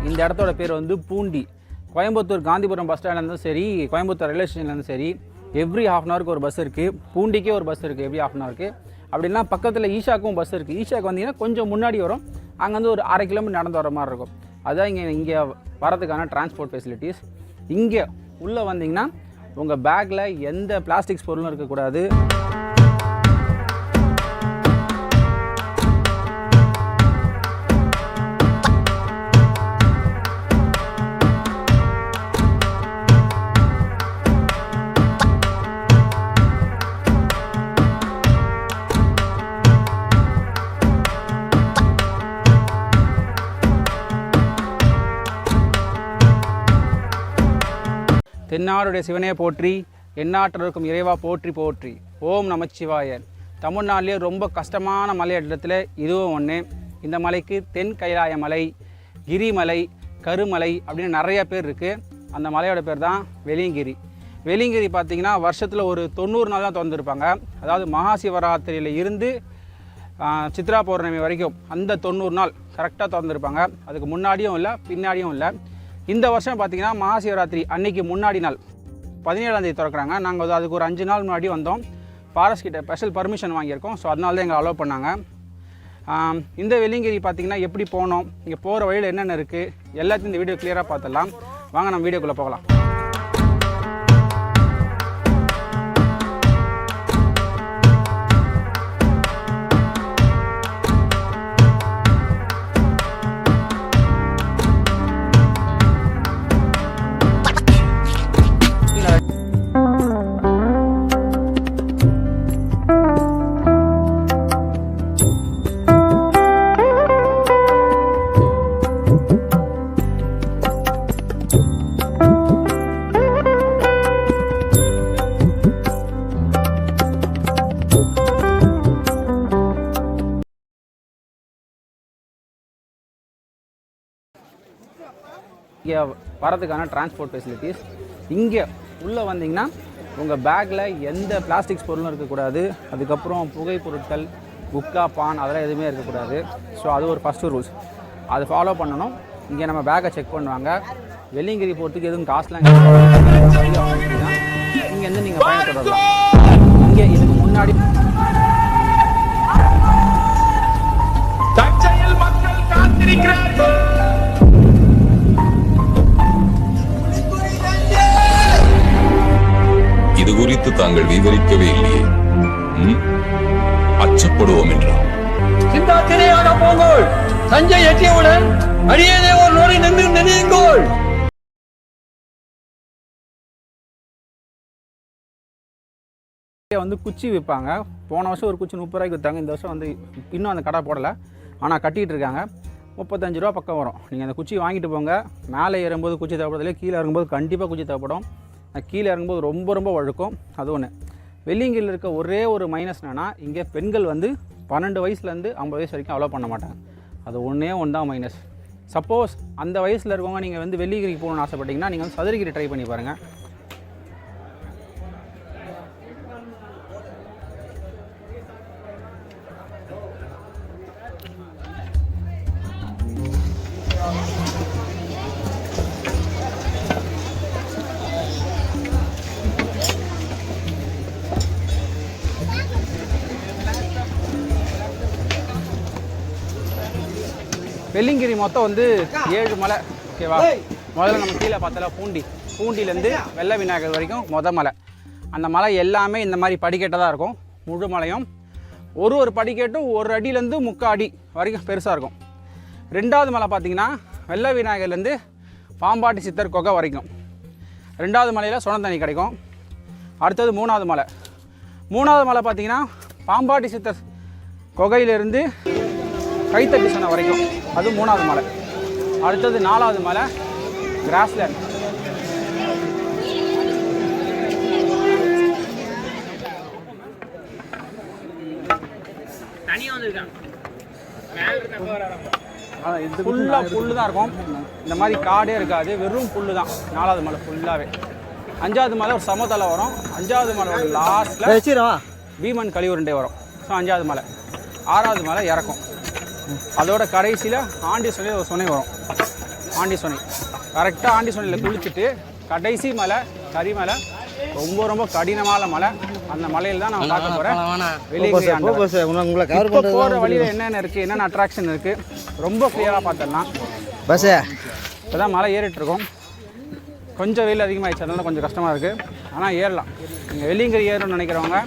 இந்த இடத்தோட பேர் வந்து பூண்டி. கோயம்புத்தூர் காந்திபுரம் பஸ் ஸ்டாண்ட்லேருந்தும் சரி, கோயம்புத்தூர் ரயில்வே ஸ்டேஷன்லேருந்து சரி, எவ்ரி ஹாஃப் அன் ஹவருக்கு ஒரு பஸ் இருக்குது. பூண்டிக்கே ஒரு பஸ் இருக்குது எவ்ரி ஹாஃப் அன் ஹவருக்கு. அப்படின்னா பக்கத்தில் ஈஷாக்கும் பஸ் இருக்குது. ஈஷாக்கு வந்தீங்கன்னா கொஞ்சம் முன்னாடி வரும், அங்கேருந்து ஒரு 1/2 கிலோமீட்டர் நடந்து வர மாதிரி இருக்கும். அதுதான் இங்கே வரதுக்கான டிரான்ஸ்போர்ட் ஃபெசிலிட்டிஸ். இங்கே உள்ளே வந்தீங்கன்னா உங்கள் பேக்கில் எந்த பிளாஸ்டிக்ஸ் பொருளும் இருக்கக்கூடாது. தென்னாடுடைய சிவனே போற்றி, எந்நாட்டவருக்கும் இறைவா போற்றி போற்றி. ஓம் நமச்சிவாய. தமிழ்நாட்டிலே ரொம்ப கஷ்டமான மலை இடத்துல இதுவும் ஒன்று. இந்த மலைக்கு தென் கைலாய மலை, கிரிமலை, கருமலை அப்படின்னு நிறைய பேர் இருக்குது. அந்த மலையோட பேர் தான் வெள்ளியங்கிரி. வெள்ளியங்கிரி பார்த்திங்கன்னா வருஷத்தில் ஒரு 90 நாள் தான் திறந்துருப்பாங்க. அதாவது மகா சிவராத்திரியில் இருந்து சித்ரா பௌர்ணமி வரைக்கும் அந்த 90 நாள் கரெக்டாக திறந்துருப்பாங்க. அதுக்கு முன்னாடியும் இல்லை, பின்னாடியும் இல்லை. இந்த வருஷம் பார்த்திங்கன்னா மகாசிவராத்திரி அன்றைக்கி முன்னாடி நாள் 17ஆம் தேதி திறக்கிறாங்க. நாங்கள் அதுக்கு ஒரு 5 நாள் முன்னாடி வந்தோம். ஃபாரஸ்ட் கிட்ட ஸ்பெஷல் பர்மிஷன் வாங்கியிருக்கோம். ஸோ அதனால தான் எங்களை அலோவ் பண்ணாங்க. இந்த வெள்ளியங்கிரி பார்த்திங்கன்னா எப்படி போனோம், இங்கே போகிற வழியில் என்னென்ன இருக்குது எல்லாத்தையும் இந்த வீடியோ கிளியராக பார்த்துடலாம். வாங்க நம்ம வீடியோக்குள்ளே போகலாம். இங்கே வரதுக்கான டிரான்ஸ்போர்ட் ஃபெசிலிட்டிஸ். இங்கே உள்ளே வந்தீங்கன்னா உங்கள் பேக்கில் எந்த பிளாஸ்டிக்ஸ் பொருளும் இருக்கக்கூடாது. அதுக்கப்புறம் புகை பொருட்கள், குட்கா, பான் அதெல்லாம் எதுவுமே இருக்கக்கூடாது. ஸோ அது ஒரு ஃபஸ்ட்டு ரூல்ஸ், அது ஃபாலோ பண்ணணும். இங்கே நம்ம பேக்கை செக் பண்ணுவாங்க. வெள்ளியங்கிரி போகிறதுக்கு எதுவும் காசுலாம் அப்படின்னா இங்கேருந்து நீங்கள் பயணம் தொடரலாம். இங்கே இதுக்கு முன்னாடி மக்கள் காத்திருக்கிறார்கள். இது குறித்து தாங்கள் விவரிக்கவே இல்லையே. அச்சப்படுவோம் என்றார். சிந்தாத்திரையாக போங்கள். சஞ்சய் எட்டியவுடன் அடியேனே ஒரு நொடி நின்று நினையுங்கள். வந்து குச்சி விற்பாங்க. போன வருஷம் ஒரு குச்சி 30 ரூபாய்க்கு விற்றாங்க. இந்த வருஷம் வந்து இன்னும் அந்த கடை போடலை, ஆனால் கட்டிகிட்டு இருக்காங்க. 35 ரூபா பக்கம் வரும். நீங்கள் அந்த குச்சி வாங்கிட்டு போங்க. மேலே ஏறும்போது குச்சி தேவைப்படுறதுல, கீழே இறங்கும்போது கண்டிப்பாக குச்சி தேவைப்படும். கீழே இறங்கும்போது ரொம்ப ரொம்ப வழுக்கும். அது ஒன்று. வெள்ளியங்கிரியில் இருக்க ஒரே ஒரு மைனஸ் என்னென்னா, இங்கே பெண்கள் வந்து 12 வயசுலேருந்து 50 வயசு வரைக்கும் அலோவ் பண்ண மாட்டாங்க. அது ஒன்றே ஒன்று தான் மைனஸ். சப்போஸ் அந்த வயசில் இருக்கவங்க நீங்கள் வந்து வெள்ளியங்கிரிக்கு போகணுன்னு ஆசைப்பட்டீங்கன்னா நீங்கள் வந்து சதுரகிரி ட்ரை பண்ணி பாருங்கள். வெள்ளியங்கிரி மொத்தம் வந்து 7 மலை. ஓகேவா? முதல்ல நம்ம கீழே பார்த்தால பூண்டிலேருந்து வெள்ளை விநாயகர் வரைக்கும் மலை. அந்த மலை எல்லாமே இந்த மாதிரி படிக்கட்டாக தான் இருக்கும். முழு மலையும் ஒரு படிக்கட்டும் 1 அடியிலேருந்து 3/4 அடி வரைக்கும் பெருசாக இருக்கும். 2வது மலை பார்த்திங்கன்னா வெள்ளை விநாயகர்லேருந்து பாம்பாட்டி சித்தர் குகை வரைக்கும். 2வது மலையில் சுன தண்ணி கிடைக்கும். அடுத்தது 3வது மலை. 3வது மலை பார்த்திங்கன்னா பாம்பாட்டி சித்தர் குகையிலேருந்து கைத்தட்டி சொன்ன வரைக்கும், அது 3வது மலை. அடுத்தது 4வது மலை கிராஸ்லேண்ட். ஃபுல்லாக புல்லு தான் இருக்கும். இந்த மாதிரி காடே இருக்காது, வெறும் புல்லு தான் 4வது மலை ஃபுல்லாகவே. 5வது மலை ஒரு சமதலை வரும். 5வது மலை லாஸ்ட்டில் பீமன் கழிவுருண்டை வரும். ஸோ 5வது மலை. 6வது மலை இறக்கும். அதோட கடைசியில் ஆண்டி சொல்லி ஒரு சுனை வரும். ஆண்டி சுனை. கரெக்டாக ஆண்டி சுனையில் குளிச்சுட்டு கடைசி மலை கரிமலை, ரொம்ப ரொம்ப கடினமான மலை. அந்த மலையில் தான் நான் பார்க்க போகிறேன் வெள்ளியங்கிரி ஆண்டவர். இப்போ போகிற வழியில் என்னென்ன இருக்குது, என்னென்ன அட்ராக்ஷன் இருக்குது ரொம்ப கிளியராக பார்த்துடலாம். பஸ்ஸு இப்போ தான் மலை ஏறிட்டுருக்கோம். கொஞ்சம் வெயில் அதிகமாகிடுச்சு, அதனால கொஞ்சம் கஷ்டமாக இருக்குது. ஆனால் ஏறலாம். நீங்கள் வெள்ளியங்கிரி ஏறணும்னு நினைக்கிறவங்க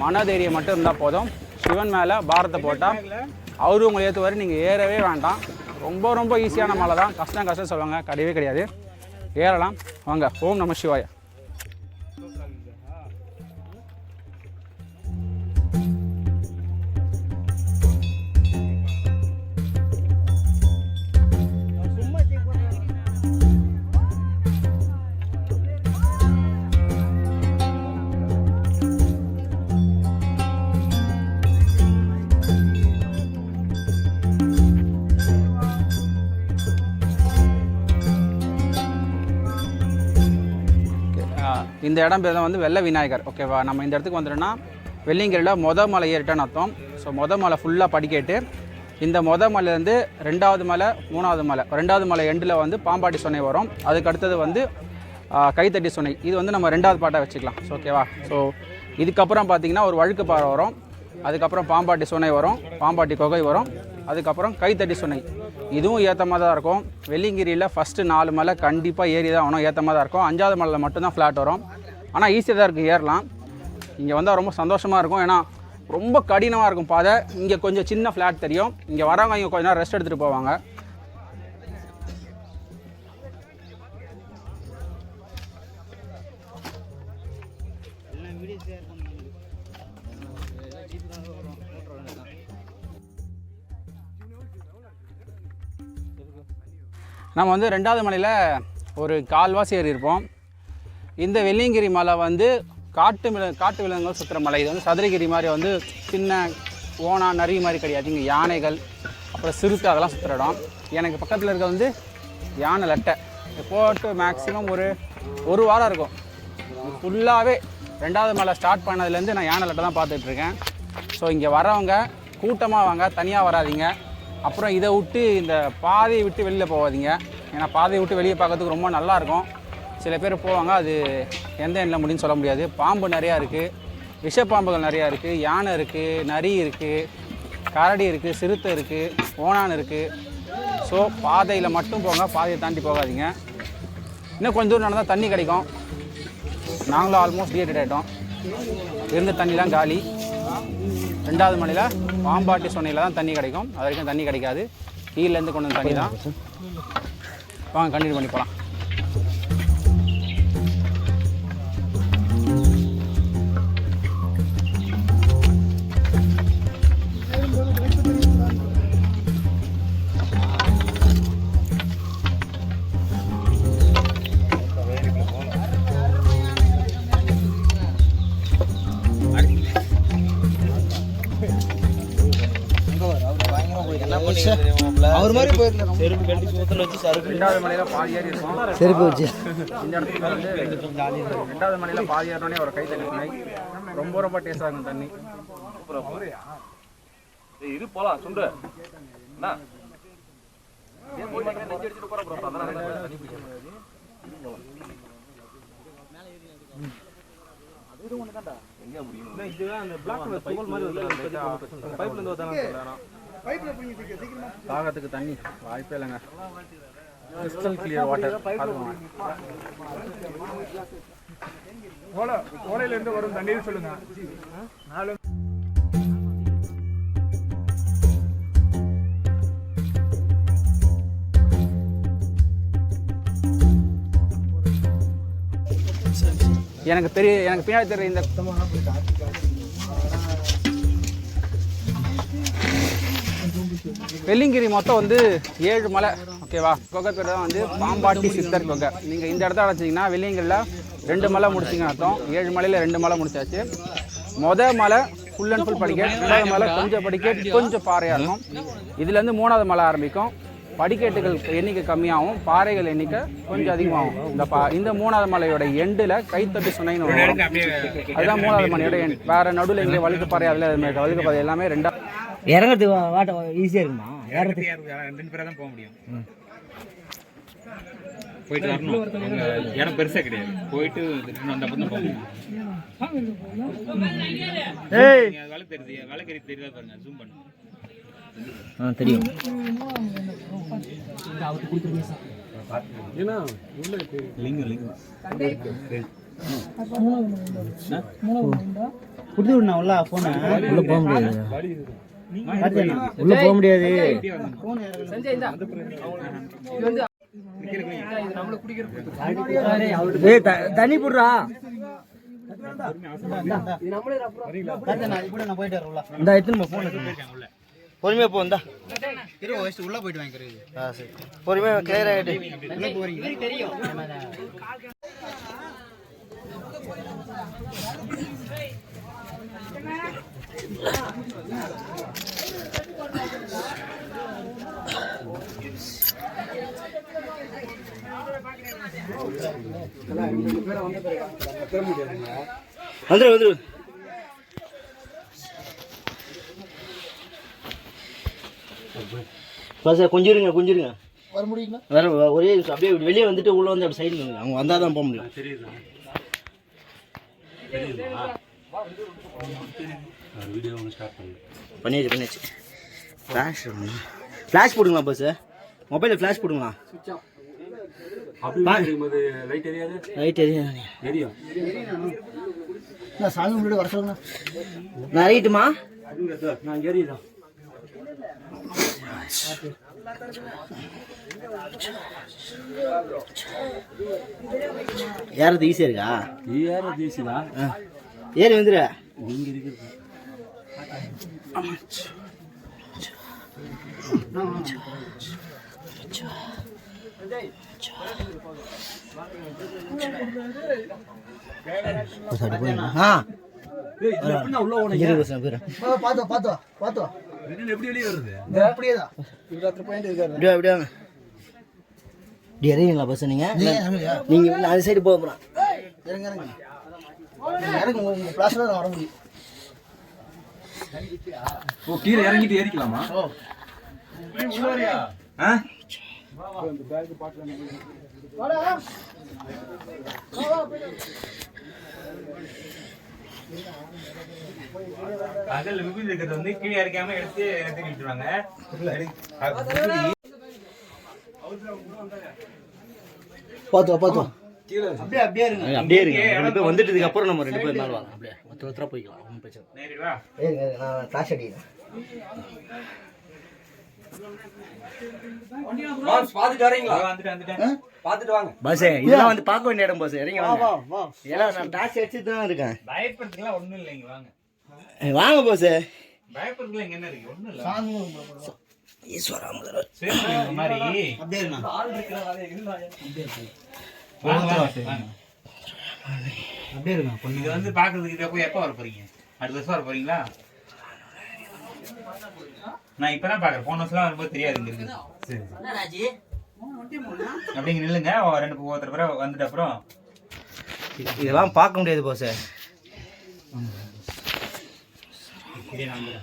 மனதைரியம் மட்டும் இருந்தால் போதும். சிவன் மேலே பாரத்தை போட்டால் அவரும் உங்களை ஏற்றுவார். நீங்கள் ஏறவே வேண்டாம். ரொம்ப ரொம்ப ஈஸியான மலை தான். கஷ்டம் சொல்லுவாங்க, கிடையவே கிடையாது. ஏறலாம் வாங்க. ஓம் நம சிவாய. இந்த இடம் பேர் தான் வந்து வெள்ளை விநாயகர். ஓகேவா, நம்ம இந்த இடத்துக்கு வந்துட்டோம்னா வெள்ளியங்கிரியில் மலை ஏறிட்டேன்னு அர்த்தம். ஸோ மலை ஃபுல்லாக படிக்கட்டு. இந்த மலையிலேருந்து 2வது மலை 3வது மலை, 2வது மலை எண்டில் வந்து பாம்பாட்டி சுனை வரும். அதுக்கு அடுத்தது வந்து கைத்தட்டி சுனை. இது வந்து நம்ம 2வது பாட்டாக வச்சுக்கலாம். ஸோ ஓகேவா. ஸோ இதுக்கப்புறம் பார்த்திங்கன்னா ஒரு வழுக்கு பாறை வரும். அதுக்கப்புறம் பாம்பாட்டி சுனை வரும், பாம்பாட்டி குகை வரும். அதுக்கப்புறம் கைத்தட்டி சுனை. இதுவும் ஏற்றமாக தான் இருக்கும். வெள்ளியங்கிரியில் ஃபஸ்ட்டு 4 மலை கண்டிப்பாக ஏறி தான் ஆகணும், ஏற்றமாக தான் இருக்கும். 5வது மலையில் மட்டும்தான் ஃப்ளாட் வரும். ஆனால் ஈஸியாக தான் இருக்குது, ஏறலாம். இங்கே வந்தால் ரொம்ப சந்தோஷமாக இருக்கும். ஏன்னா ரொம்ப கடினமாக இருக்கும் பாதை. இங்கே கொஞ்சம் சின்ன ஃப்ளாட் தெரியும். இங்கே வரவங்க இங்கே கொஞ்சம் நேரம் ரெஸ்ட் எடுத்துகிட்டு போவாங்க. நம்ம வந்து 2வது மலையில் ஒரு கால்வாசி ஏறி இருப்போம். இந்த வெள்ளியங்கிரி மலை வந்து காட்டு விலங்குகள் சுற்றுற மலை. இது வந்து சதுரகிரி மாதிரி வந்து சின்ன ஓனா நரி மாதிரி கிடையாது. இங்கே யானைகள் அப்புறம் சிறுத்தை அதெல்லாம் சுற்றுற இடம். எனக்கு பக்கத்தில் இருக்க வந்து யானை லட்டை. போட்டு மேக்ஸிமம் ஒரு வாரம் இருக்கும். ஃபுல்லாகவே 2வது மலை ஸ்டார்ட் பண்ணதுலேருந்து நான் யானை லட்டை தான் பார்த்துட்ருக்கேன். ஸோ இங்கே வரவங்க கூட்டமாக வாங்க, தனியாக வராதிங்க. அப்புறம் இதை விட்டு இந்த பாதையை விட்டு வெளியில் போகாதீங்க. ஏன்னா பாதையை விட்டு வெளியே பார்க்கறதுக்கு ரொம்ப நல்லாயிருக்கும். சில பேர் போவாங்க, அது எந்த எண்ணில் முடியும்னு சொல்ல முடியாது. பாம்பு நிறையா இருக்குது, விஷப்பாம்புகள் நிறையா இருக்குது, யானை இருக்குது, நரி இருக்குது, கரடி இருக்குது, சிறுத்தை இருக்குது, ஓணான் இருக்குது. ஸோ பாதையில் மட்டும் போங்க, பாதையை தாண்டி போகாதீங்க. இன்னும் கொஞ்சம் தூரம் நடந்தால் தண்ணி கிடைக்கும். நாங்களும் ஆல்மோஸ்ட் டீஹைட்ரேட் ஆகிட்டோம். இருந்த தண்ணிலாம் காலி. 2வது மலையில் பாம்பாட்டி சுனையில் தான் தண்ணி கிடைக்கும். அது வரைக்கும் தண்ணி கிடைக்காது. கீழேருந்து கொண்டு வந்து தண்ணி தான். வாங்க கண்டினியூ பண்ணி போகலாம். அவர் மாதிரி போயிருந்தோம். செருப்பு கட்டி சூத்துல வச்சு சருப்பு 2வது மலையில் பாதி ஏறி இருக்கும். செருப்பு வச்சு இந்த இடத்துல வந்து 2வது மலையில் பாதி ஏறினோடனே ஒரு கைத்தட்டி சுனை. ரொம்ப ரொம்ப டேஸ்டாக இருக்கும் தண்ணி. இது போலாம் சுண்டு தாகத்துக்கு தண்ணி வாய்ப்பே இல்லைங்க. Crystal clear water. ஓலையிலேருந்து வரும் தண்ணீர் சொல்லுங்க. எனக்கு பின்னாடி தெரிய இந்த வெள்ளியங்கிரி மொத்தம் வந்து 7 மலை. ஓகேவா. குகை பேர் தான் வந்து பாம்பாட்டி சித்தர் குகை. நீங்கள் இந்த இடத்த அடைச்சிங்கன்னா வெள்ளியங்கிரியில் 2 மலை முடிச்சிங்கன்னு அர்த்தம். 7 மலையில் 2 மலை முடிச்சாச்சு. மலை ஃபுல் அண்ட் ஃபுல் படிக்கட். 2வது மலை கொஞ்சம் படிக்கட், கொஞ்சம் பாறையாக இருக்கும். இதுலேருந்து 3வது மலை ஆரம்பிக்கும். படிக்கட்டுகள் எண்ணிக்கை கம்மியாகும், பாறைகள் எண்ணிக்கை கொஞ்சம் அதிகமாகும். இந்த 3வது மலையோட எண்டில் கைத்தட்டி சுனைன்னு வரும். அதுதான் 3வது மலையோட எண். வேறு நடுவில் இங்கே வழுக்கு பாறை, அதில் வழுக்கு பாறை எல்லாமே 2 இறங்கிறதுக்கு வாட்ட ஈஸியாக இருக்குமா? ஏறதுக்கு 2 பேராக தான் போக முடியும். போயிட்டு வரணும். அவங்க இடம் பெருசா கிடையாது. போயிட்டு அந்த பக்கம் தான் போகணும். வேலை தெரியுது, வேலை கறி தெரியாது பாருங்க. ஜூம் பண்ணுங்க. தெரியும். குடுத்து விடணும் உள்ள போன உள்ள போக முடியாது. உள்ள போக முடியாது. தண்ணி போடுறா. இந்த எத்தனை போன் பொறுமையா போ. இந்தா உள்ள போயிட்டு வாங்கிக்கிறேன். சரி பொறுமையா கிளியர் ஆகிட்டு வந்துரு. கொஞ்சம் இருங்க. வர முடியுங்களா? வேற ஒரே அப்படியே வெளியே வந்துட்டு உள்ள வந்து அப்படி சைடு அவங்க வந்தால் தான் போக முடியும். பண்ணியாச்சு. ஃப்ளாஷ் போடுங்களா பஸ்? மொபைலில் ஃப்ளாஷ் போடுங்களா? லைட் எரியும். சாமி முன்னாடி வர சொல்லுங்க. நான் ரைட்டுமா? நான் ஏறிதான். ஏறது ஈஸியா இருக்கா? ஏறது ஈஸி தான். ஏறி வந்துரு. நீங்க இருக்கிறது இறங்குங்களா பஸ்? நீங்க அது சைடு போக போறோம். வர முடியும். கீழே இறங்கிட்டு ஏறிக்கலாமா? அதில் விபத்து இருக்கிறது வந்து கீழே இறக்காம எடுத்து விட்டுருவாங்க. பார்த்தோம். அப்படியே இருங்க. வந்துட்டதுக்கு அப்புறம் நம்ம 2 பேர் மேல வாங்க. அப்படியே ஒருத்தரா போய்க்கலாம். ஒன்றும் பிரச்சனை இல்லை. நான் கிளாஸ் அடிக்கிறேன். பஸ் இதெல்லாம் வந்து பார்க்க வேண்டிய இடம். பஸ் இறங்கி வாங்க. நான் டாக்ஸி அடிச்சுட்டு தான் இருக்கேன். பயப்படுறதுக்குலாம் ஒண்ணும் இல்லைங்க. வாங்க பஸ். பயப்படுறதுக்குலாம் இங்க என்ன இருக்கு? ஒண்ணும் இல்ல. ஈஸ்வரா முதல்வர் மாதிரி அப்படியே இருங்க. இது வந்து பாக்குறதுக்கு போய் எப்ப வர போறீங்க? அடுத்த வருஷம் வர போறீங்களா? நான் இப்பதான் பாக்குறேன். போன வருஷம் வரும்போது தெரியாது இங்க இருக்கு. அப்படிங்க நில்லுங்க. ஒருத்தர் பேர் வந்துட்டு அப்புறம் இதெல்லாம் பார்க்க முடியாது போஸ்.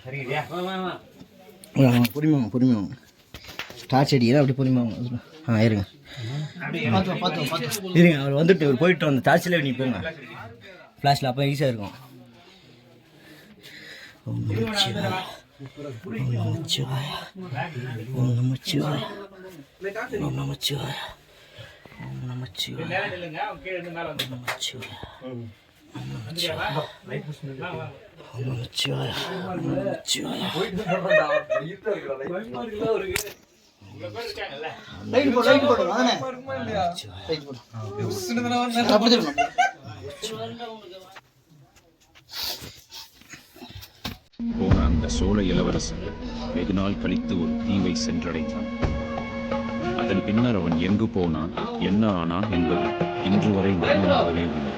சரிங்கய்யா. பொறுமையா டார்ச் அடிக்கிறேன். அப்படி பொறுமையா இருங்க. இருங்க. அவர் வந்துட்டு அவர் போயிட்டு வந்து டார்ச்சில் நீ போங்க. ஃப்ளாஷில் அப்போ ஈஸியாக இருக்கும். போன அந்த சோழ இளவரசன் வெகு நாள் கழித்து ஒரு தீவை சென்றடைந்தான். அதன் பின்னர் அவன் எங்கு போனான், என்ன ஆனான் என்பது இன்று வரை மர்மமாகவே உள்ளது.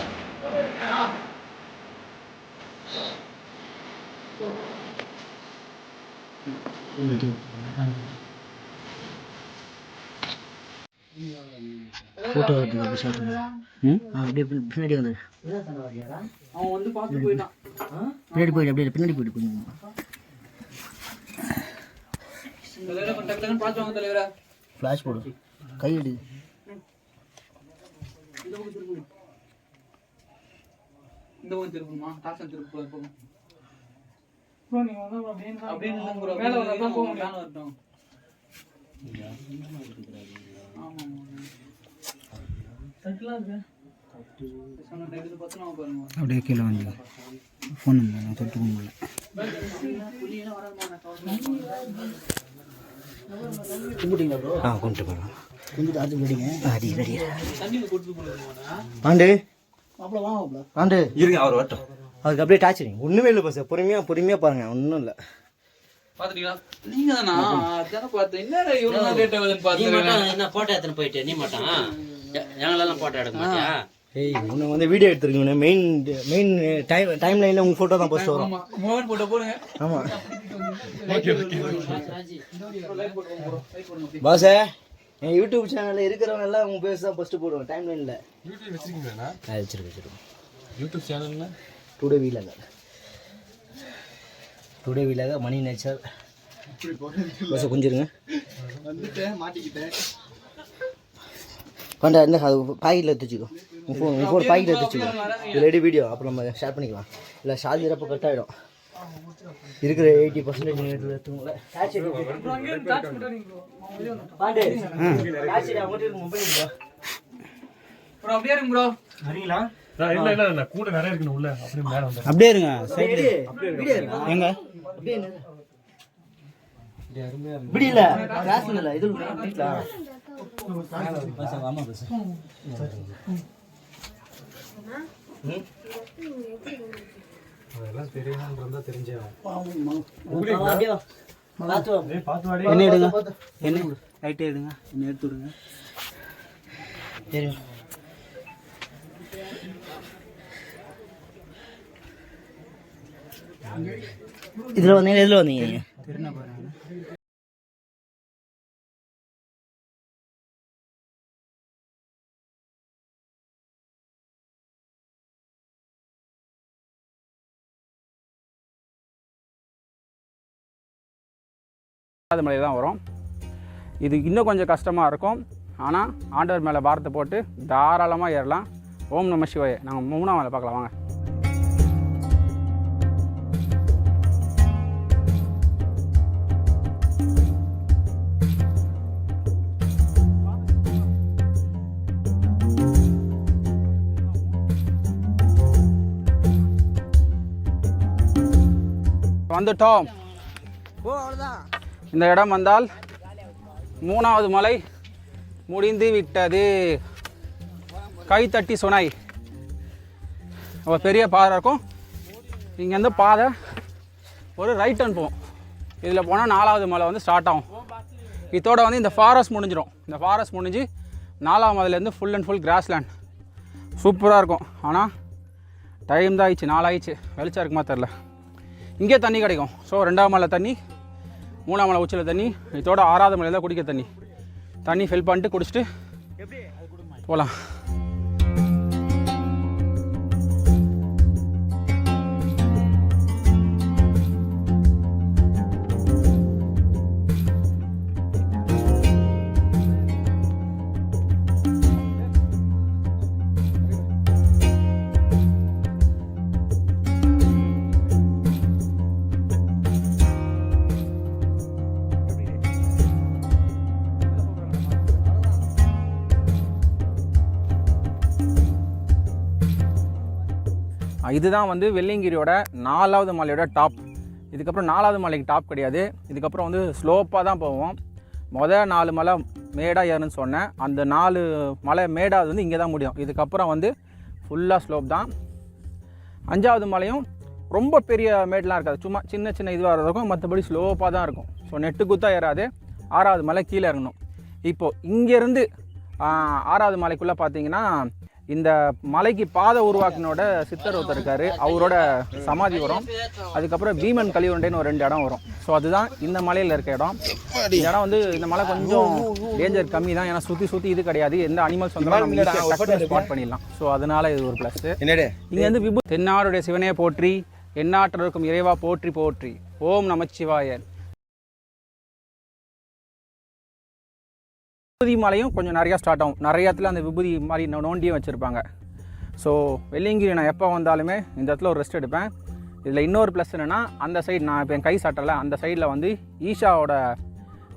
போட்டோ அப்படியே பின்னாடி வந்து அவன் வந்து பார்த்து போயிட்டான். பின்னாடி போயிடு. அப்படியே பின்னாடி போயிட்டு கொஞ்சம் பார்த்து வாங்க தலைவரா. ஃப்ளாஷ் போடு. கை எடு. இந்த பக்கம் திருப்புமா டாக்ஸன் திருப்பு போகும் ப்ரோ நீங்க வந்து அப்படியே அப்படியே ப்ரோ மேல வந்தா போக முடியும். மேல வரட்டும். ஆமா தட்டலாம் இருக்கு. சொன்ன இது பத்தினா பாருங்க. அப்படியே கீழே வந்து ஃபோன் நம்பர் நான் தொட்டு முடியல. கும்பிட்டீங்களா ப்ரோ? கும்பிட்டு போகலாம். கும்பிட்டு ஆச்சு போயிட்டீங்க. அடி ரெடி. தண்ணி கொடுத்து போடுவானா? ஆண்டு மாப்ள வாங்க மாப்ள. ஆண்டு இருங்க அவர் வரட்டும். அதுக்கு அப்படியே டார்ச்சரிங் ஒன்றுமே இல்லை பஸ். பொறுமையாக பாருங்கள், ஒன்றும் இல்லை. பாத்துட்டீங்களா? நீங்க தானா? அதான பார்த்தேன். என்ன இவ்வளவு நேரம் லேட் ஆகுதுன்னு பார்த்தேன். என்ன போட்டோ எடுத்துன்னு போயிட்டு நீ மட்டும் எங்களெல்லாம் போட்டோ எடுக்க மாட்டியா? ஏய் உன்னை வந்து வீடியோ எடுத்துருக்கீங்க. மெயின் டைம் லைனில் உங்கள் ஃபோட்டோ தான் ஃபஸ்ட்டு வரும். மோகன் போட்டோ போடுங்க. ஆமாம் பாஸே, என் யூடியூப் சேனலில் இருக்கிறவங்க எல்லாம் உங்கள் பேஸ் தான் ஃபஸ்ட்டு போடுவோம் டைம் லைனில். யூடியூப் வச்சிருக்கீங்களா? வச்சிருக்கேன். யூடியூப் சேனல்னா டுடே வீலாக மணி நேச்சர். பஸ் கொஞ்சிருங்க. பண்டா இந்த பாக்கெட்டில் எடுத்துச்சிக்கோ. உங்கள் ஃபோன் பாக்கெட்டில் எடுத்துச்சிக்கோ. இது ரெடி வீடியோ அப்புறம் நம்ம ஷேர் பண்ணிக்கலாம். இல்லை சார்ஜர் அப்போ கட் ஆகிடும். இருக்கிற 80% நீங்கள் எடுத்துங்களேன். பாண்டே மொபைல் இருக்கா ப்ரோ அப்படியே இருங்க ப்ரோ. வரீங்களா? இல்ல கூட நிறைய இருக்கு உள்ள. அப்படியே மேல வந்து அப்படியே இருங்க. எங்க அப்படியே இப்படி இல்ல கிளாஸ் இல்ல இது வீட்ல. ஆமா பஸ். அதெல்லாம் தெரியணும்ன்றதா தெரிஞ்சே என்ன எடுங்க. என்ன ரைட் எடுங்க. என்ன எடுத்து விடுங்க. சரி இதில் வந்தீங்க. எதில் வந்தீங்க? அது மலை தான் வரும். இது இன்னும் கொஞ்சம் கஷ்டமாக இருக்கும். ஆனால் ஆண்டவர் மேலே பாரத்தை போட்டு தாராளமாக ஏறலாம். ஓம் நம சிவாய. நாங்கள் 3ஆம் மலை பார்க்கலாம் வாங்க. வந்துட்டோம். இந்த இடம் வந்தால் 3ஆவது மலை முடிந்து விட்டது. கைத்தட்டி சுனை. ஒரு பெரிய பாதை இருக்கும். இங்கேருந்து பாதை ஒரு ரைட் டர்ன் போகும். இதில் போனால் 4ஆவது மலை வந்து ஸ்டார்ட் ஆகும். இதோட வந்து இந்த ஃபாரஸ்ட் முடிஞ்சிடும். இந்த ஃபாரஸ்ட் முடிஞ்சு 4ஆம் மலையிலேருந்து ஃபுல் அண்ட் ஃபுல் கிராஸ்லேண்ட். சூப்பராக இருக்கும். ஆனால் டைம் தான் ஆயிடுச்சு. 4 ஆயிடுச்சு. வெளிச்சம் இருக்குமா தெரில. இங்கே தண்ணி கிடைக்கும். ஸோ 2ஆம் மலை தண்ணி, 3ஆம் மலை உச்சியில் தண்ணி, இதோட 6ஆவது மலையில் குடிக்க தண்ணி ஃபில் பண்ணிட்டு குடிச்சிட்டு போகலாம். இதுதான் வந்து வெள்ளியங்கிரியோட 4ஆவது மலையோட டாப். இதுக்கப்புறம் 4ஆவது மலைக்கு டாப் கிடையாது. இதுக்கப்புறம் வந்து ஸ்லோப்பாக தான் போவோம். மொதல் 4 மலை மேடாக ஏறுன்னு சொன்னேன். அந்த 4 மலை மேடாக வந்து இங்கே தான் முடியும். இதுக்கப்புறம் வந்து ஃபுல்லாக ஸ்லோப் தான். 5ஆவது மலையும் ரொம்ப பெரிய மேடெலாம் இருக்காது. சும்மா சின்ன சின்ன இதுவாக இருக்கும். மற்றபடி ஸ்லோப்பாக தான் இருக்கும். ஸோ நெட்டு குத்தாக ஏறாது. 6ஆவது மலை கீழே இறங்கணும். இப்போது இங்கேருந்து 6ஆவது மலைக்குள்ளே பார்த்தீங்கன்னா இந்த மலைக்கு பாதை உருவாக்கினோட சித்தர் ஒருத்தர் இருக்கார். அவரோட சமாதி வரும். அதுக்கப்புறம் பீமன் கலியுருண்டைன்னு ஒரு 2 இடம் வரும். ஸோ அதுதான் இந்த மலையில் இருக்க இடம். இந்த இடம் வந்து இந்த மலை கொஞ்சம் டேஞ்சர் கம்மி தான். ஏன்னா சுற்றி இது கிடையாது. எந்த அனிமல்ஸ் வந்தாலும் நம்ம ஸ்பாட் பண்ணிடலாம். ஸோ அதனால இது ஒரு ப்ளஸ். இங்கே வந்து தென்னாடுடைய சிவனே போற்றி, எந்நாட்டவருக்கும் இறைவா போற்றி போற்றி. ஓம் நமச்சிவாய. விபூதி மலையும் கொஞ்சம் நிறையா ஸ்டார்ட் ஆகும். நிறைய இடத்துல அந்த விபூதி மாதிரி நோண்டியும் வச்சுருப்பாங்க. ஸோ வெள்ளியங்கிரி நான் எப்போ வந்தாலுமே இந்த இடத்துல ஒரு ரெஸ்ட் எடுப்பேன். இதில் இன்னொரு ப்ளஸ் என்னென்னா, அந்த சைடு நான் இப்போ என் கை சாட்டலை, அந்த சைடில் வந்து ஈஷாவோட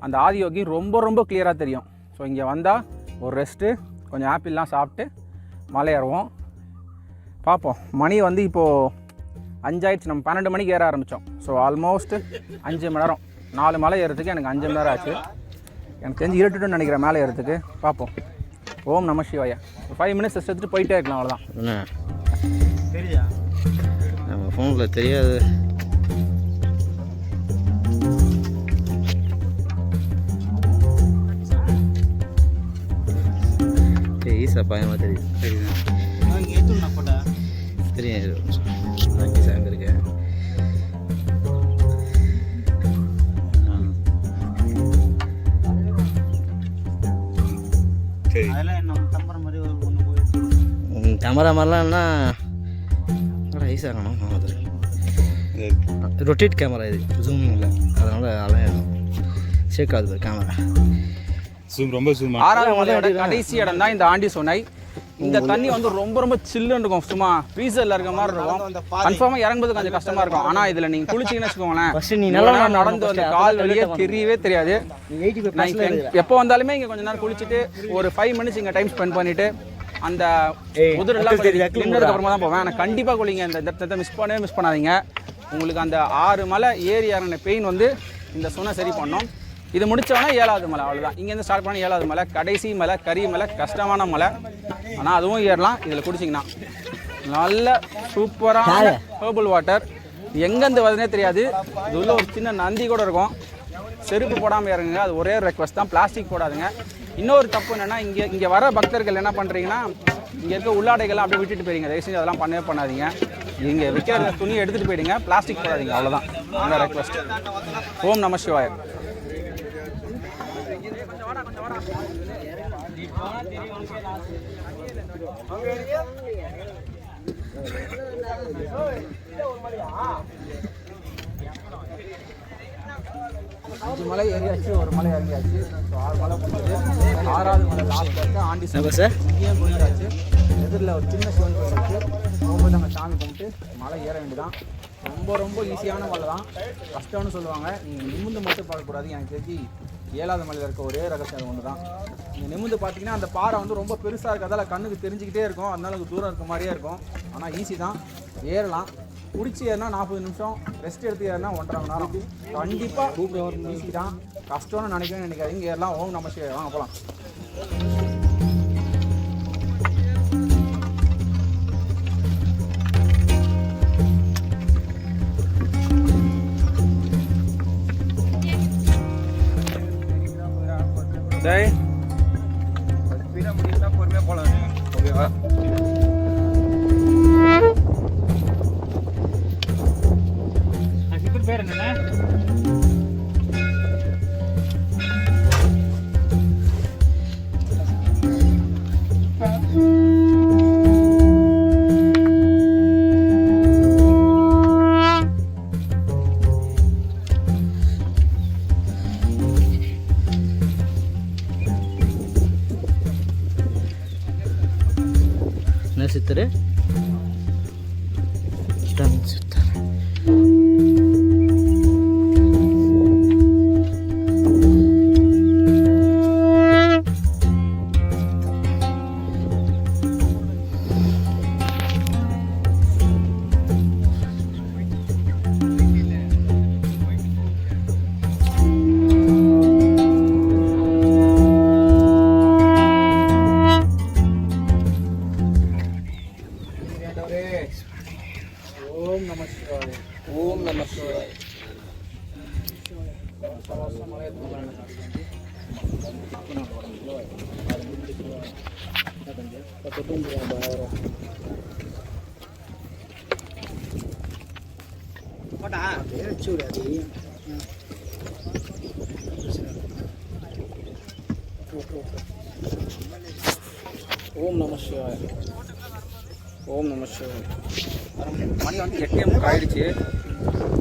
அந்த ஆதியோகி ரொம்ப ரொம்ப கிளியராக தெரியும். ஸோ இங்கே வந்தால் ஒரு ரெஸ்ட்டு, கொஞ்சம் ஆப்பிள்லாம் சாப்பிட்டு மலை ஏறுவோம். பார்ப்போம். மணி வந்து இப்போது 5 ஆயிடுச்சு. நம்ம 12 மணிக்கு ஏற ஆரம்பித்தோம். ஸோ ஆல்மோஸ்ட்டு 5 மணி நேரம். 4 மலை ஏறதுக்கு எனக்கு 5 மணி நேரம் ஆச்சு. எனக்கு தெரிஞ்சு இருட்டுன்னு நினைக்கிறேன் மேலே ஏறதுக்கு. பார்ப்போம். ஓம் நம சிவாயா. 5 மினிட்ஸ் ரெஸ்ட் எடுத்துகிட்டு போயிட்டே இருக்கலாம். அவ்வளோதான். தெரியுதா நம்ம ஃபோனில் தெரியாது. ஈஸா பயமாக தெரியுது. தெரியும் அங்கே இருக்கேன். கேமரா மாதிரிலாம்னா ஐஸ் ஆகணும். ரொட்டேட் கேமரா இது, ஜூம் இல்லை, அதனால் அலையும் சேர்க்காது கேமரா. ரொம்ப ஜூம். 6வது மலையோட கடைசி இடம் தான் இந்த ஆண்டி சோனை. இந்த தண்ணி வந்து ரொம்ப ரொம்ப சில்லுன்னு இருக்கும். சும்மா ஃப்ரீசரில் இருக்க மாதிரி இருக்கும். கன்ஃபார்மாக இறங்கும்போது கொஞ்சம் கஷ்டமாக இருக்கும். ஆனால் இதில் நீங்கள் குளிச்சிங்கன்னு வச்சுக்கோங்களேன், நடந்து வந்து கால் வழியே தெரியவே தெரியாது. எப்போ வந்தாலுமே இங்கே கொஞ்சம் நேரம் குளிச்சுட்டு ஒரு 5 மினிட்ஸ் இங்கே டைம் ஸ்பெண்ட் பண்ணிவிட்டு அந்த உதிரெல்லாம் நின்றதுக்கு அப்புறமா தான் போவேன். ஆனால் கண்டிப்பாக குளிங்க. இந்த இடத்த மிஸ் பண்ணாதீங்க. உங்களுக்கு அந்த 6 மலை ஏறி இறங்கின பெயின் வந்து இந்த சுனை சரி பண்ணோம். இது முடித்தோன்னா 7வது மலை. அவ்வளோதான். இங்கேருந்து ஸ்டார்ட் பண்ண 7வது மலை, கடைசி மலை கரி மலை, கஷ்டமான மலை. ஆனால் அதுவும் ஏறலாம். இதில் குடிச்சிங்கன்னா நல்ல சூப்பரான ஹெர்பல் வாட்டர். எங்கேருந்து வருதுனே தெரியாது. இது உள்ள ஒரு சின்ன நந்தி கூட இருக்கும். செருப்பு போடாமல் இறங்குங்க. அது ஒரே ரெக்வஸ்ட் தான், பிளாஸ்டிக் போடாதுங்க. இன்னொரு தப்பு என்னென்னா, இங்கே வர பக்தர்கள் என்ன பண்ணுறீங்கன்னா, இங்கே இருக்க உள்ளாடைகள்லாம் அப்படியே விட்டுட்டு போயிடுங்க. தயவு செஞ்சு அதெல்லாம் பண்ணவே பண்ணாதீங்க. இங்கே விற்கிற துணியை எடுத்துகிட்டு போயிடுங்க, பிளாஸ்டிக் போடாதீங்க. அவ்வளோதான் அந்த ரெக்வஸ்ட். ஓம் நம சிவாய. அஞ்சு மலை ஏறியாச்சு, ஒரு மலை இறங்கியாச்சு. ஸோ 6 மலை போனது. 6வது மலை லாஸ்ட்டில் இருக்க ஆண்டி சார் இங்கேயும் போயிட்டாச்சு. எதிரில் ஒரு சின்ன சிவன் கோயில் இருக்குது. ரொம்ப நம்ம சாமி கும்பிட்டு மலை ஏற வேண்டியதான். ரொம்ப ரொம்ப ஈஸியான மலை தான். கஷ்டம்னு சொல்லுவாங்க. நீங்கள் நிமிந்து மட்டும் பார்க்கக்கூடாது. எனக்கு தெரிஞ்சு 7வது மலையில் இருக்க ஒரே ரகசியம் ஒன்று தான். நீங்கள் நிமிந்து பார்த்தீங்கன்னா அந்த பாறை வந்து ரொம்ப பெருசாக இருக்கிறதால கண்ணுக்கு தெரிஞ்சுக்கிட்டே இருக்கும். அதனால தூரம் இருக்க மாதிரியே இருக்கும். ஆனால் ஈஸி தான், ஏறலாம். பிடிச்சி ஏறினா 40 நிமிஷம், ரெஸ்ட் எடுத்து ஏறினா 1.5 மணி நேரம். கண்டிப்பாக ஈஸி தான். கஷ்டம்னு நினைக்கவே நினைக்காதீங்க. ஏறலாம். ஓம் நம சிவாய. வாங்க போகலாம். பொறுமையாக போகலாம். ஓகேவா? பேர் என்னண்ணே? என்ன சித்தரு? சித்தர். ஓம் நம சிவாய. ஓம் நம சிவாய. ஓம் நம சிவாய. ஓம் நம சிவாய. மணி வந்து 8:30 ஆயிடுச்சு.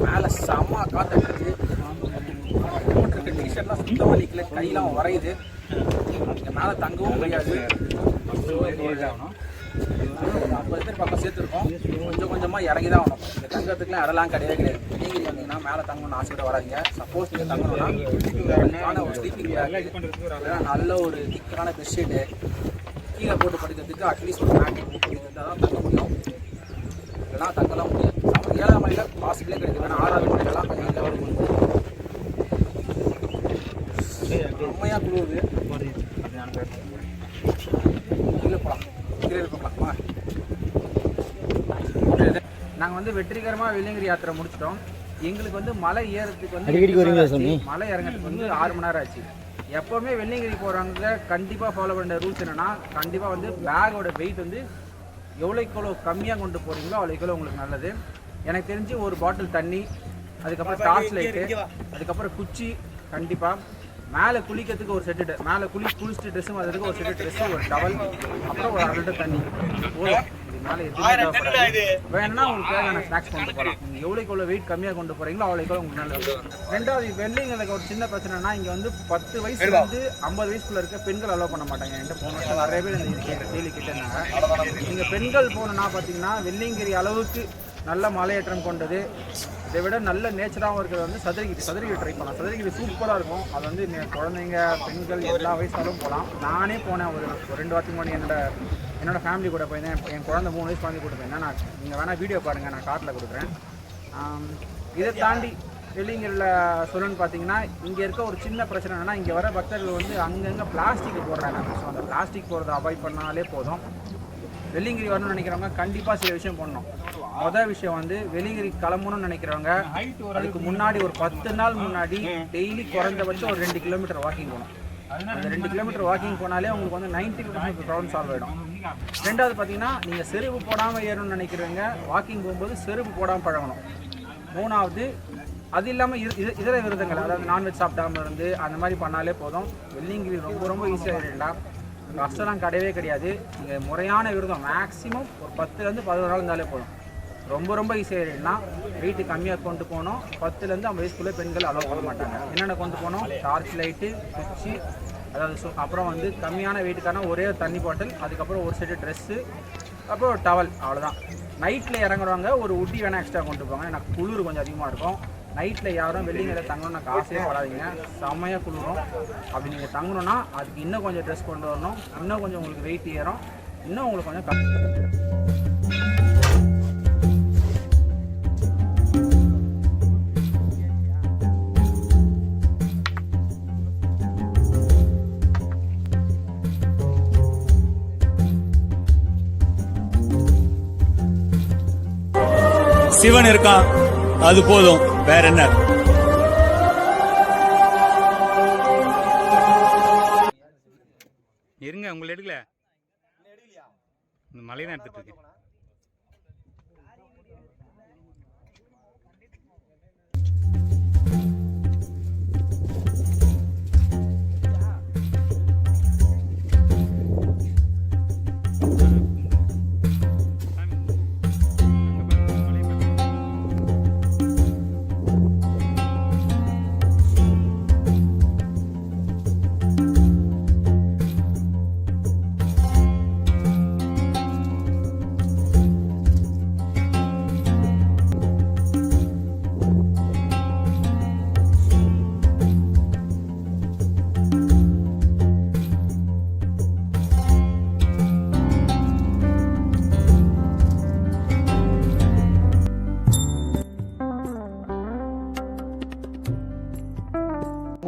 மேலே செம்ம காற்றுருக்கு. டிஷர்ட்லாம் சுத்தமாக நிற்கல, கையெல்லாம் வரையுது. மேலே தங்கவும் முடியாது. 50 பேர் பக்கம் சேர்த்துருக்கோம். கொஞ்சம் கொஞ்சமாக இறங்கி தான் ஆகணும். இங்கே தங்கறதுக்குலாம் இடம்லாம் கிடையவே கிடையாது. நீங்கிரி வந்தீங்கன்னா மேலே தங்கணும்னு ஆசைப்பட வராதிங்க. சப்போஸ் நீங்கள் தங்கணும்னா ஒரு ஸ்லீப்பிங் பேக், நல்ல ஒரு திக்கான பெட்ஷீட்டு, கீழே போட்டு படுக்கிறதுக்கு அட்லீஸ்ட் ஒரு மேட் இருந்தால் தான் தங்க முடியும். இல்லைனா தங்கலாம் முடியாது. 7ஆம் மலையில் பாசிபிளே கிடைக்கும். ஏன்னா 6வது மலையெல்லாம் கொஞ்சம் லெவல் கொடுக்கும். உண்மையாக குழுவுது. கீழே போகலாம், கீழே போகலாம். நாங்கள் வந்து வெற்றிகரமாக வெள்ளியங்கிரி யாத்திரை முடிச்சிட்டோம். எங்களுக்கு வந்து மலை ஏறதுக்கு வந்து மலை இறங்கிறதுக்கு வந்து 6 மணி நேரம் ஆச்சு. எப்போவுமே வெள்ளியங்கிரி போகிறவங்க கண்டிப்பாக ஃபாலோ பண்ணுற ரூல்ஸ் என்னென்னா, கண்டிப்பாக வந்து பேக்கோட வெயிட் வந்து எவ்வளோக்கு கம்மியாக கொண்டு போகிறீங்களோ அவ்வளோக்கு உங்களுக்கு நல்லது. எனக்கு தெரிஞ்சு ஒரு பாட்டில் தண்ணி, அதுக்கப்புறம் டார்ச் லைட்டு, அதுக்கப்புறம் குச்சி, கண்டிப்பாக மேலே குளிக்கிறதுக்கு ஒரு செட்டு, மேலே குளிச்சுட்டு ட்ரெஸ்ஸு மாற்றுறதுக்கு ஒரு செட்டு ட்ரெஸ்ஸு, ஒரு டவல், அப்புறம் ஒரு 1 லிட்டர் தண்ணி போதும். மேலே எதுவுமே வேணும்னா உங்களுக்கு தேவையான ஸ்நாக்ஸ் கொண்டு போகலாம். நீங்கள் எவ்வளோக்கு வெயிட் கம்மியாக கொண்டு போகிறீங்களோ அவ்வளோக்கு உங்களுக்கு நல்லது. ரெண்டாவது, வெள்ளிங்களுக்கு ஒரு சின்ன பிரச்சனைனா, இங்கே வந்து 10 வயசுலேருந்து 50 வயசுக்குள்ளே இருக்க பெண்கள் அலோவ் பண்ண மாட்டாங்க. என்கிட்ட போன வருஷம் நிறைய பேர் இந்த கேள்வி கேட்டிருந்தாங்க. நீங்கள் பெண்கள் போனோன்னா பார்த்தீங்கன்னா வெள்ளியங்கிரி அளவுக்கு நல்ல மலையேற்றம் கொண்டது, இதை விட நல்ல நேச்சராகவும் இருக்கிறது வந்து சதுரகிரி ட்ரை பண்ணலாம். சதுரகிரி சூப்பராக இருக்கும். அது வந்து குழந்தைங்க, பெண்கள் எல்லா வயசாலும் போகலாம். நானே போனேன் ஒரு 2 வாரத்துக்கு முன்னாடி என்னோட ஃபேமிலி கூட போயிருந்தேன். என் குழந்தை 3 வயசு குழந்தை கூட போயிருந்தேன். நான் நீங்கள் வேணால் வீடியோ பாருங்கள், நான் காட்டில் கொடுக்குறேன். இதை தாண்டி வெள்ளியங்கிரியில் சொல்லணும்னு பார்த்தீங்கன்னா, இங்கே இருக்க ஒரு சின்ன பிரச்சனை என்னென்னா, இங்கே வர பக்தர்கள் வந்து அங்கங்கே பிளாஸ்டிக் போடுறாங்க. ஸோ அந்த பிளாஸ்டிக் போடுறதை அவாய்ட் பண்ணாலே போதும். வெள்ளியங்கிரி வரணும்னு நினைக்கிறவங்க கண்டிப்பாக சில விஷயம் பண்ணணும். மொதல் விஷயம் வந்து வெள்ளியங்கிரி கிளம்பணும்னு நினைக்கிறவங்க அதுக்கு முன்னாடி ஒரு 10 நாள் முன்னாடி டெய்லி குறைந்தபட்சம் ஒரு 2 கிலோமீட்டர் வாக்கிங் போகணும். அந்த 2 கிலோமீட்டர் வாக்கிங் போனாலே உங்களுக்கு வந்து 90% ப்ராப்ளம் சால்வ் ஆகிடும். ரெண்டாவது பார்த்தீங்கன்னா, நீங்கள் செருப்பு போடாமல் ஏறணும்னு நினைக்கிறவங்க வாக்கிங் போகும்போது செருப்பு போடாமல் பழகணும். மூணாவது, அது இல்லாமல் இதர விரதங்கள், அதாவது நான்வெஜ் சாப்பிடாமல் இருந்து அந்த மாதிரி பண்ணாலே போதும். வெள்ளியங்கிரி ரொம்ப ரொம்ப ஈஸியாக ஏறிடலாம். கஷ்டம்லாம் கிடையவே கிடையாது. நீங்கள் முறையான விரதம் மேக்ஸிமம் ஒரு 10லேருந்து 11 நாள் இருந்தாலே போதும். ரொம்ப ரொம்ப ஈஸியாக ஏறிடலாம். வெயிட்டு கம்மியாக கொண்டு போகணும். 10லேருந்து 50 வயசுக்குள்ளே பெண்கள் அலோவ் பண்ண மாட்டாங்க. என்னென்ன கொண்டு போகணும்? டார்ச் லைட்டு, குச்சி, அதாவது அப்புறம் வந்து கம்மியான வெயிட்டுக்கான ஒரே தண்ணி பாட்டில், அதுக்கப்புறம் ஒரு செட்டு ட்ரெஸ்ஸு, அப்புறம் ஒரு டவல், அவ்வளோதான். நைட்டில் இறங்குறவங்க ஒரு உட்டி வேணால் எக்ஸ்ட்ரா கொண்டு போவாங்க. எனக்கு குளிர் கொஞ்சம் அதிகமாக இருக்கும். நைட்டில் யாரும் வெள்ளியங்கிரியில் தங்கணும்னு காசே படாதீங்க, செம்மையாக குளிரும். அப்படி நீங்கள் தங்கணுன்னா அதுக்கு இன்னும் கொஞ்சம் ட்ரெஸ் கொண்டு வரணும். இன்னும் கொஞ்சம் உங்களுக்கு வெயிட் ஏறும். இன்னும் உங்களுக்கு கொஞ்சம் சிவன் இருக்கான், அது போதும், வேற என்ன? இருங்க, உங்களை எடுக்கல, இந்த மலை தான் எடுத்துட்டு இருக்கேன்.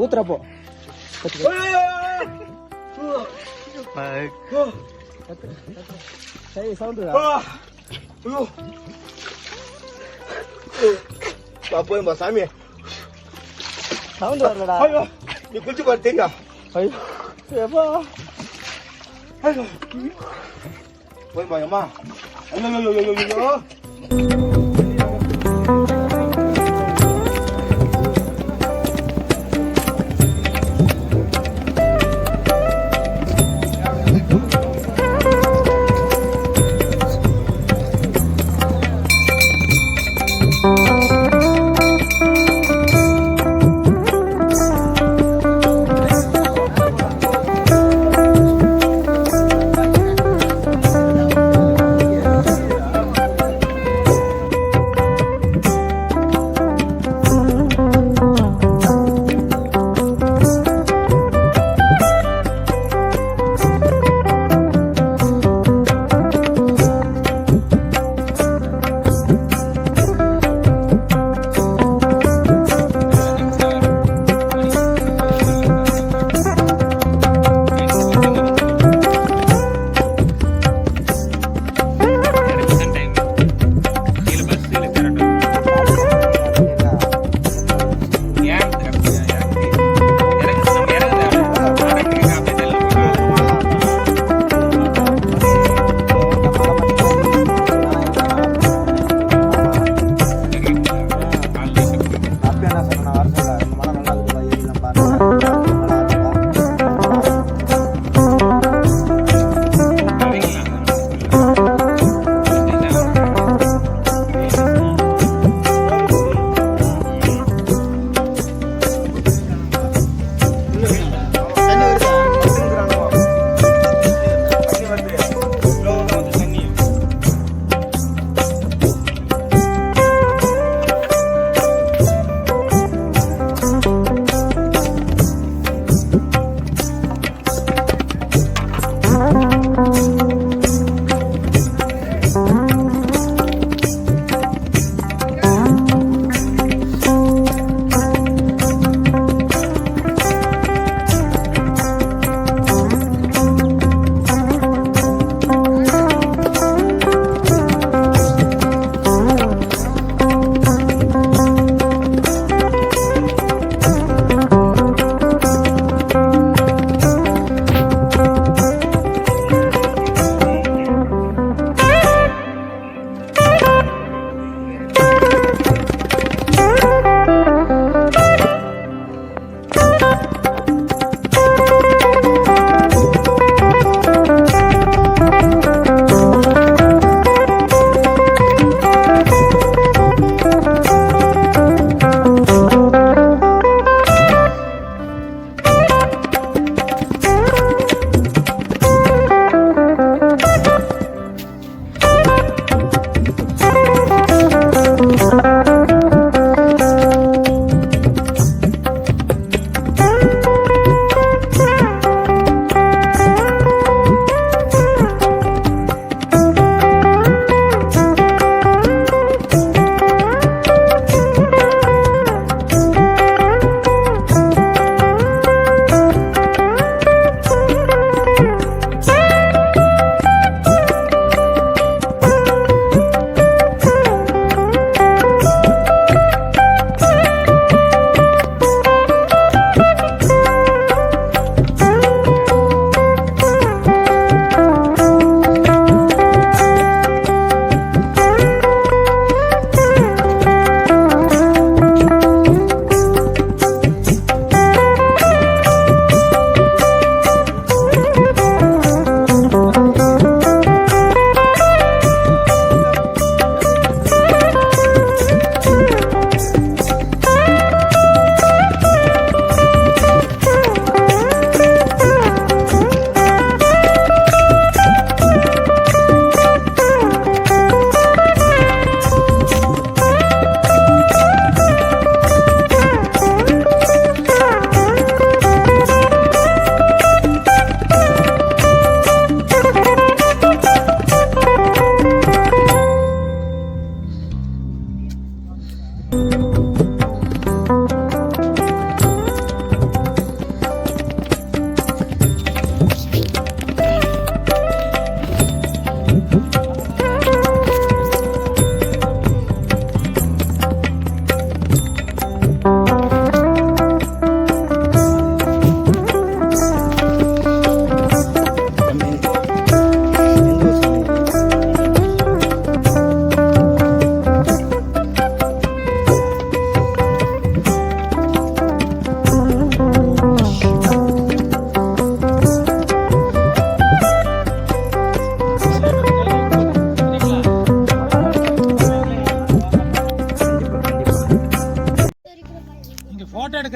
ஊத்துறப்போ போய் சாமி சவுண்ட் வரலடா. நீ குளிச்சு பாரு தெரியா? போய் பாயம்மா. ஐயோ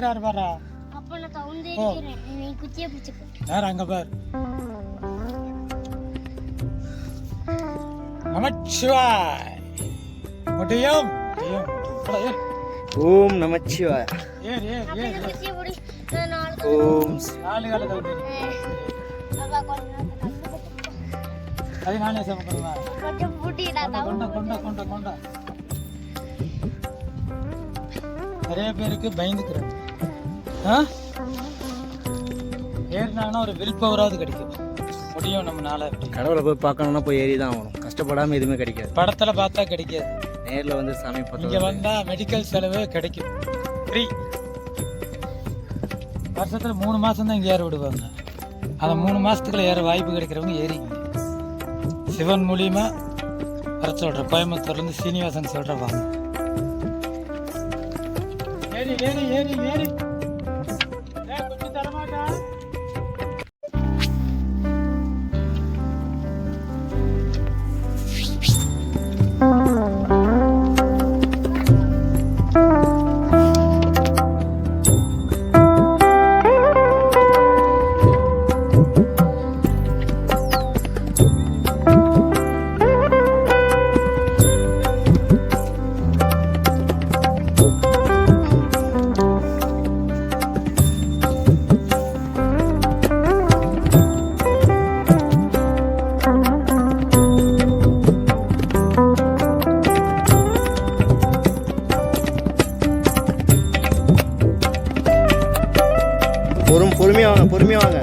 இருக்கிறாரு பாரா. அப்ப நான் கவுண்டே இருக்கிறேன். நீ குச்சியை பிடிச்சுக்க. யார் அங்க பார். நமச்சிவாய். முடியும். ஓம் நமச்சிவாய. ஏர் ஏர் அப்ப ஏர். இந்த குச்சியை பிடி. நான் நாலு ஓம் நாலு கால கவுண்டே. அப்பா கொஞ்சம் அது நானே சமக்கிறதா. கொஞ்சம் பூட்டிடா கொண்ட கொண்ட கொண்ட கொண்ட. நிறைய பேருக்கு பயந்துக்கிறாங்க. ஏறினாங்கன்னா ஒரு வில் பவராவது கிடைக்கும். முடியும் நம்மனால. கடவுளை போய் பார்க்கணும்னா போய் ஏறி தான் ஆகணும். கஷ்டப்படாமல் எதுவுமே கிடைக்காது. படத்தில் பார்த்தா கிடைக்காது. நேரில் வந்து சாமி இங்கே பார்த்தா வந்தால் மெடிக்கல் செலவு கிடைக்கும். ஃப்ரீ. வருஷத்தில் 3 மாதம் தான் இங்கே ஏற விடுவாங்க. அந்த 3 மாதத்துக்குள்ள ஏற வாய்ப்பு கிடைக்கிறவங்க ஏறிங்க. சிவன் மூலியமா வர சொல்கிறேன். கோயம்புத்தூர்லேருந்து சீனிவாசன் சொல்கிறேன் வாங்க. ஏறி ஏறி ஏறி ஏறி கொஞ்சம் தரமாட்டா. பொறுமையாக வாங்க, பொறுமையாக வாங்க.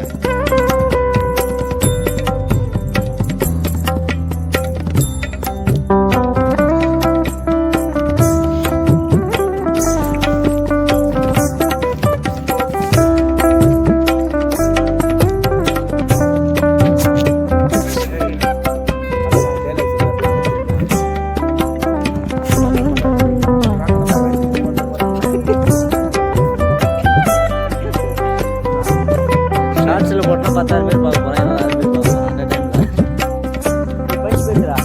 ஷார்ட்ஸில் போட்டால் 10,000 பேர் பார்க்க போகிறேன். 10,000 பேர் பார்க்கலாம் அந்த டைமில். படிச்சு பேசுகிறா.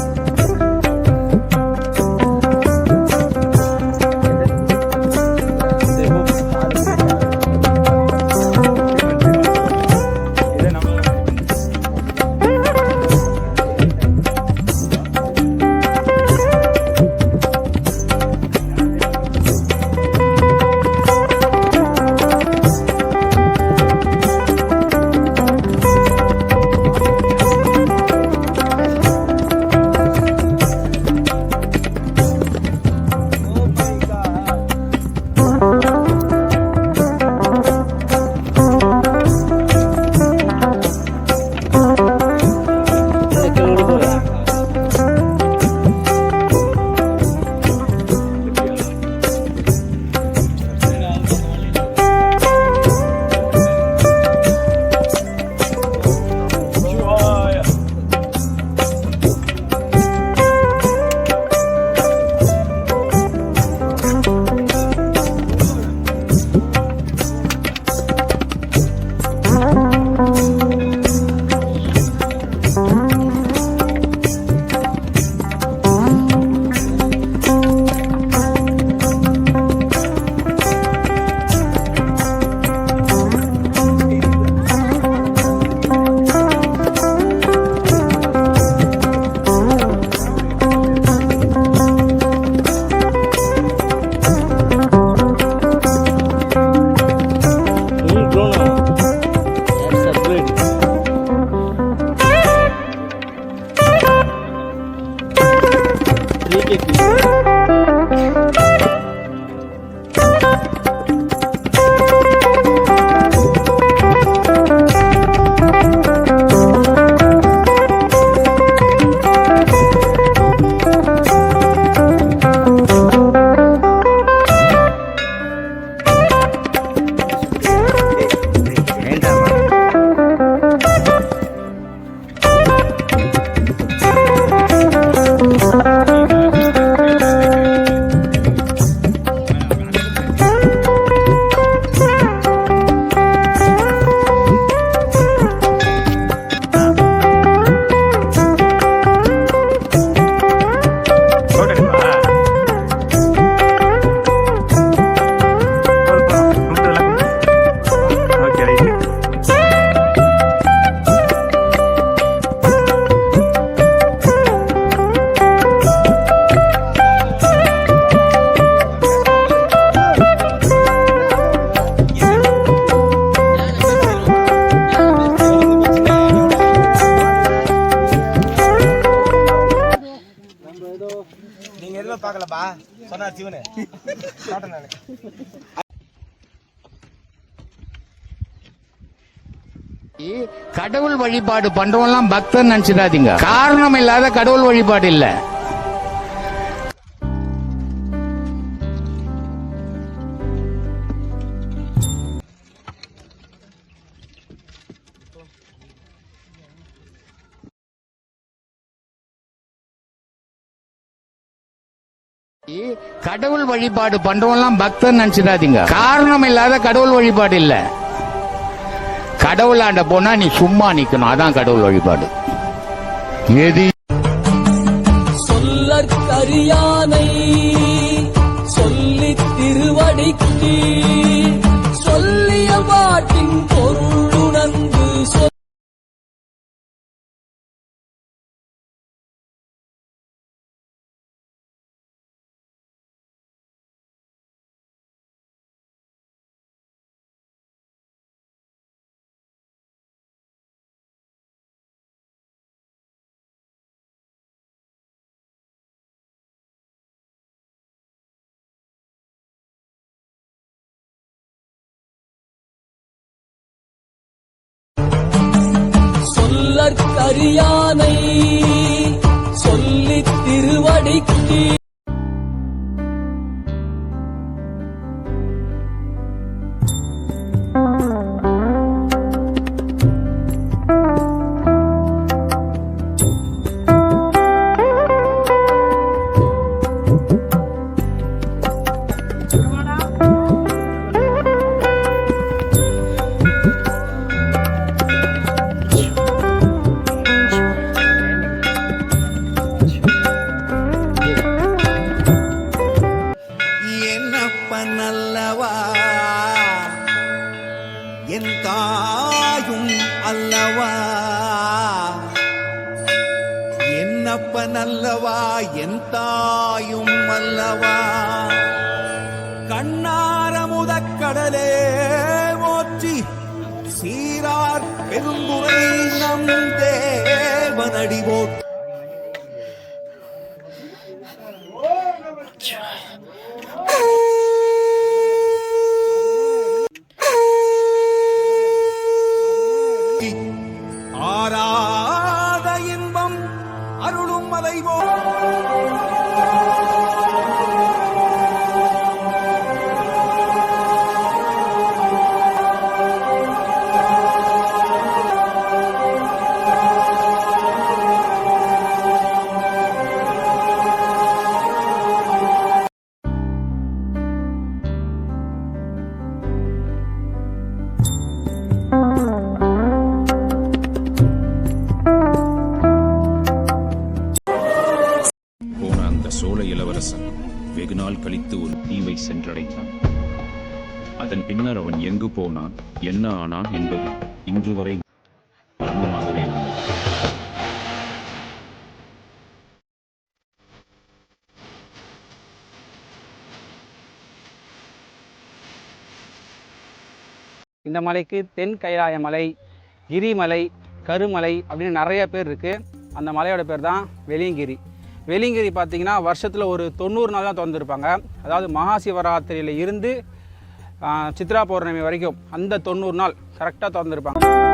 பார்க்கலப்பா சொன்னார் சிவனு நான் கடவுள் வழிபாடு பண்றவங்கலாம் பக்தன் நினைச்சிடாதீங்க. காரணம் இல்லாத கடவுள் வழிபாடு இல்ல. கடவுள் வழிபாடு பண்றவங்கலாம் பக்தன் நினைச்சிடாதீங்க. காரணம் இல்லாத கடவுள் வழிபாடு இல்ல. கடவுளாண்ட போனா நீ சும்மா நிக்கணும், அதான் கடவுள் வழிபாடு. எது சொல்லற்கரியானை சொல்லி திருவடிக்கு சொல்லிய பாட்டின் பொருளுணர்ந்து சொல்லற்கரியானை சொல்லி திருவடிக்கு என்னப்பனல்லவா என் தாயும் அல்லவா, என்னப்பனல்லவா என் தாயும் அல்லவா. கண்ணார முதக்கடலே போற்றி சீரார் பெருந்துரை நம் தேவனடி போற்றி. ஆராத இன்பம் அருளும் மலைவோ சோழ இளவரசன் வெகுநாள் கழித்து ஒரு தீவை சென்றடைந்தான். அதன் பின்னர் அவன் எங்கு போனான், என்ன ஆனான் என்பது இன்று வரை மர்மமாகவே உள்ளது. இந்த மலைக்கு தென் கைலாய மலை, கிரிமலை, கருமலை அப்படின்னு நிறைய பேர் இருக்குது. அந்த மலையோட பேர் தான் வெலியங்கிரி. வெலியங்கிரி பார்த்திங்கன்னா வருஷத்தில் ஒரு 90 நாள் தான் திறந்துருப்பாங்க. அதாவது மகா சிவராத்திரியில் இருந்து சித்ரா பௌர்ணமி வரைக்கும் அந்த 90 நாள் கரெக்டாக திறந்துருப்பாங்க.